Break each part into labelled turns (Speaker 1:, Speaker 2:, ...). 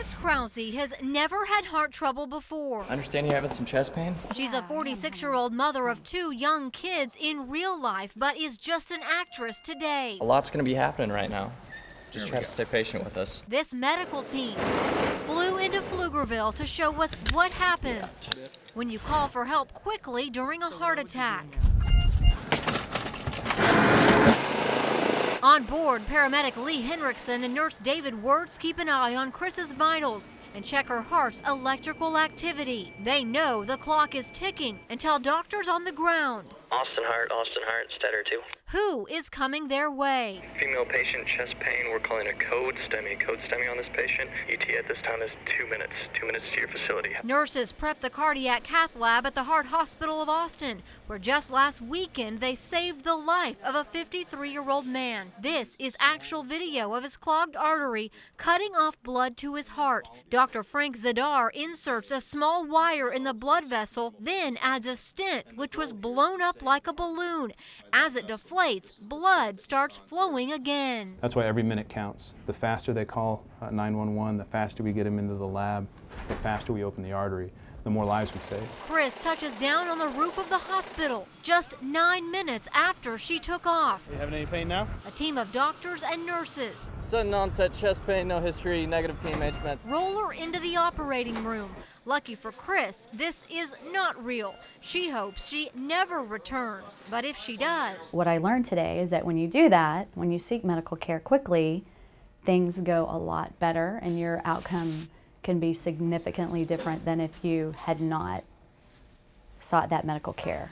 Speaker 1: Miss Krause has never had heart trouble before.
Speaker 2: I understand you're having some chest pain?
Speaker 1: She's a 46-year-old mother of 2 young kids in real life, but is just an actress today.
Speaker 2: A lot's going to be happening right now. Just try to stay patient with us.
Speaker 1: This medical team flew into Pflugerville to show us what happens when you call for help quickly during a heart attack. On board, paramedic Lee Henriksen and nurse David Wirtz keep an eye on Chris's vitals and check her heart's electrical activity. They know the clock is ticking and tell doctors on the ground.
Speaker 3: Austin Heart, Stetter 2.
Speaker 1: Who is coming their way?
Speaker 3: Female patient, chest pain. We're calling a code STEMI on this patient. ETA at this time is 2 minutes. 2 minutes to your facility.
Speaker 1: Nurses prep the cardiac cath lab at the Heart Hospital of Austin, where just last weekend they saved the life of a 53-year-old man. This is actual video of his clogged artery cutting off blood to his heart. Dr. Frank Zadar inserts a small wire in the blood vessel, then adds a stent, which was blown up like a balloon. As it deflates, blood starts flowing again.
Speaker 4: That's why every minute counts. The faster they call 911, the faster we get them into the lab, the faster we open the artery, the more lives we save.
Speaker 1: Chris touches down on the roof of the hospital just 9 minutes after she took off.
Speaker 2: You having any pain now?
Speaker 1: A team of doctors and nurses
Speaker 2: Sudden onset chest pain, no history, negative PMH med.
Speaker 1: roll her into the operating room. Lucky for Chris, this is not real. She hopes she never returns, but if she does.
Speaker 5: What I learned today is that when you do that, when you seek medical care quickly, things go a lot better and your outcome can be significantly different than if you had not sought that medical care.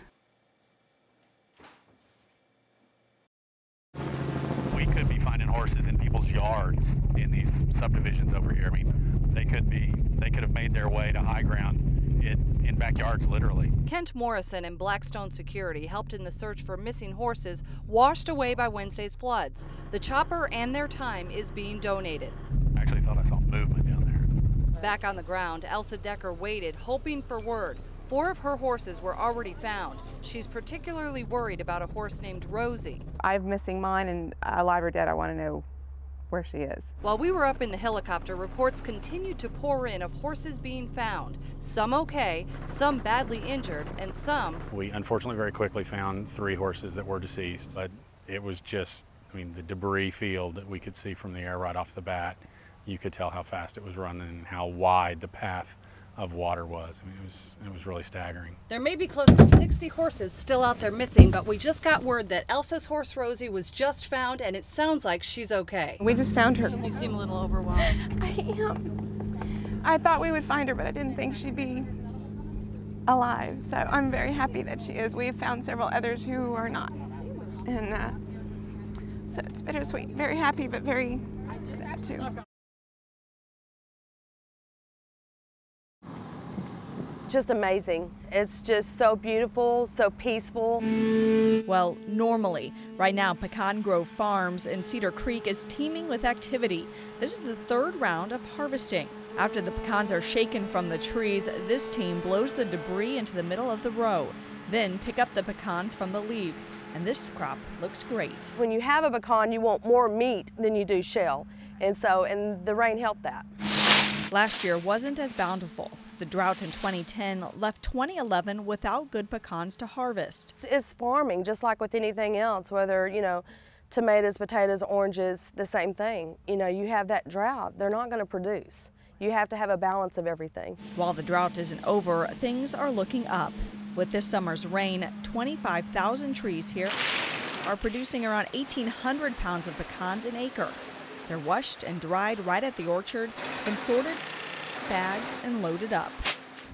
Speaker 6: We could be finding horses in people's yards in these subdivisions over here. I mean, they could have made their way to high ground in backyards, literally.
Speaker 7: Kent Morrison and Blackstone Security helped in the search for missing horses washed away by Wednesday's floods. The chopper and their time is being donated.
Speaker 6: I actually thought I saw movement down there.
Speaker 7: Back on the ground, Elsa Decker waited, hoping for word. 4 of her horses were already found. She's particularly worried about a horse named Rosie.
Speaker 8: I'm missing mine, and alive or dead, I want to know where she is.
Speaker 7: While we were up in the helicopter, reports continued to pour in of horses being found. Some okay, some badly injured, and some...
Speaker 6: We unfortunately very quickly found 3 horses that were deceased, but it was just, I mean, the debris field that we could see from the air right off the bat. You could tell how fast it was running and how wide the path of water was. I mean, it was really staggering.
Speaker 7: There may be close to 60 horses still out there missing, but we just got word that Elsa's horse Rosie was just found, and it sounds like she's okay.
Speaker 8: We just found her.
Speaker 7: You seem a little overwhelmed.
Speaker 8: I am. I thought we would find her, but I didn't think she'd be alive. So I'm very happy that she is. We've found several others who are not. And so it's bittersweet. Very happy, but very sad too.
Speaker 9: Just amazing. It's just so beautiful, so peaceful.
Speaker 10: Well, normally, right now Pecan Grove Farms in Cedar Creek is teeming with activity. This is the 3rd round of harvesting. After the pecans are shaken from the trees, this team blows the debris into the middle of the row, then pick up the pecans from the leaves, and this crop looks great.
Speaker 9: When you have a pecan, you want more meat than you do shell, and the rain helped that.
Speaker 10: Last year wasn't as bountiful. The drought in 2010 left 2011 without good pecans to harvest.
Speaker 9: It's farming, just like with anything else, whether, tomatoes, potatoes, oranges, the same thing. You have that drought, they're not going to produce. You have to have a balance of everything.
Speaker 10: While the drought isn't over, things are looking up. With this summer's rain, 25,000 trees here are producing around 1,800 pounds of pecans an acre. They're washed and dried right at the orchard, then sorted, bagged, and loaded up.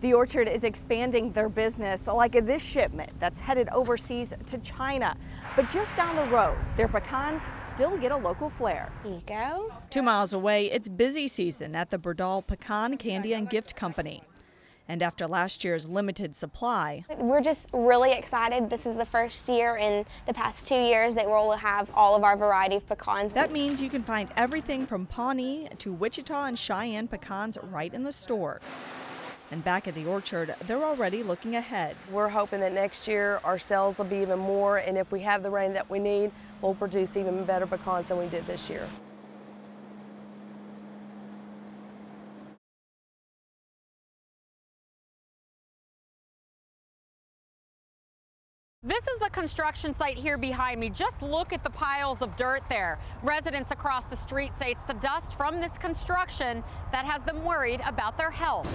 Speaker 11: The orchard is expanding their business, like this shipment that's headed overseas to China. But just down the road, their pecans still get a local flair.
Speaker 12: Here you go.
Speaker 10: 2 miles away, it's busy season at the Burdall Pecan Candy and Gift Company. And after last year's limited supply,
Speaker 12: we're just really excited. This is the first year in the past 2 years that we'll have all of our variety of pecans.
Speaker 10: That means you can find everything from Pawnee to Wichita and Cheyenne pecans right in the store. And back at the orchard, they're already looking ahead.
Speaker 9: We're hoping that next year our sales will be even more, and if we have the rain that we need, we'll produce even better pecans than we did this year.
Speaker 13: This is the construction site here behind me. Just look at the piles of dirt there. Residents across the street say it's the dust from this construction that has them worried about their health.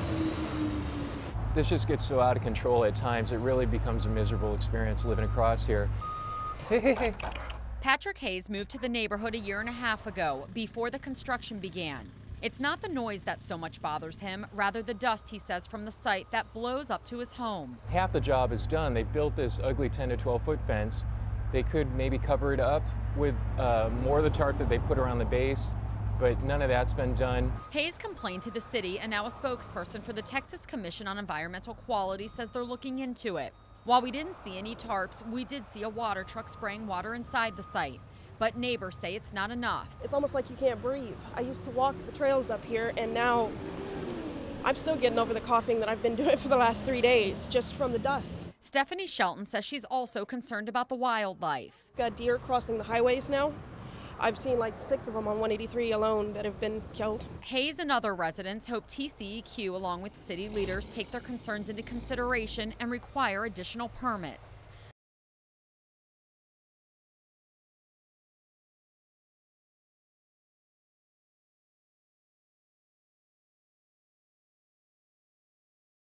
Speaker 14: This just gets so out of control at times, it really becomes a miserable experience living across here. Hey.
Speaker 15: Patrick Hayes moved to the neighborhood a year and a half ago, before the construction began. It's not the noise that so much bothers him, rather the dust, he says, from the site that blows up to his home.
Speaker 14: Half the job is done. They built this ugly 10 to 12 foot fence. They could maybe cover it up with more of the tarp that they put around the base, but none of that's been done.
Speaker 15: Hayes complained to the city, and now a spokesperson for the Texas Commission on Environmental Quality says they're looking into it. While we didn't see any tarps, we did see a water truck spraying water inside the site. But neighbors say it's not enough.
Speaker 16: It's almost like you can't breathe. I used to walk the trails up here, and now I'm still getting over the coughing that I've been doing for the last 3 days, just from the dust.
Speaker 15: Stephanie Shelton says she's also concerned about the wildlife.
Speaker 16: Got deer crossing the highways now. I've seen like 6 of them on 183 alone that have been killed.
Speaker 15: Hayes and other residents hope TCEQ, along with city leaders, take their concerns into consideration and require additional permits.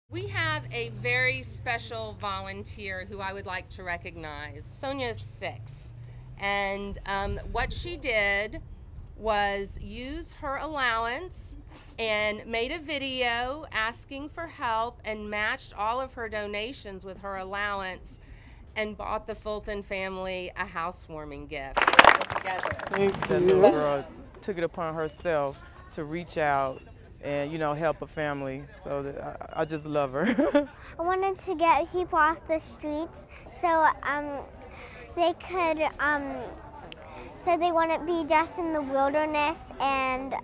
Speaker 17: We have a very special volunteer who I would like to recognize. Sonia's 6, and what she did was use her allowance and made a video asking for help and matched all of her donations with her allowance and bought the Fulton family a housewarming gift. Together.
Speaker 18: Thank you. The little girl took it upon herself to reach out and, you know, help a family. So that I just love her.
Speaker 19: I wanted to get people off the streets so they could, so they wouldn't be just in the wilderness and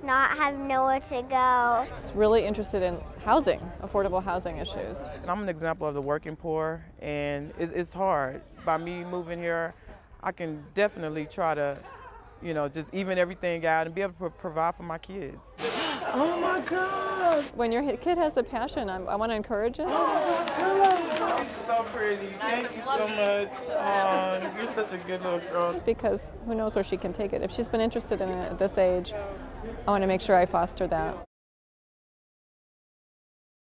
Speaker 19: not have nowhere to go.
Speaker 20: Just really interested in housing, affordable housing issues.
Speaker 18: I'm an example of the working poor, and it's hard. By me moving here, I can definitely try to, you know, just even everything out and be able to provide for my kids.
Speaker 20: Oh my God! When your kid has a passion, I want to encourage it.
Speaker 18: Oh, so pretty. Thank you so much. Oh, you're such a good little girl.
Speaker 20: Because who knows where she can take it. If she's been interested in it at this age, I want to make sure I foster that.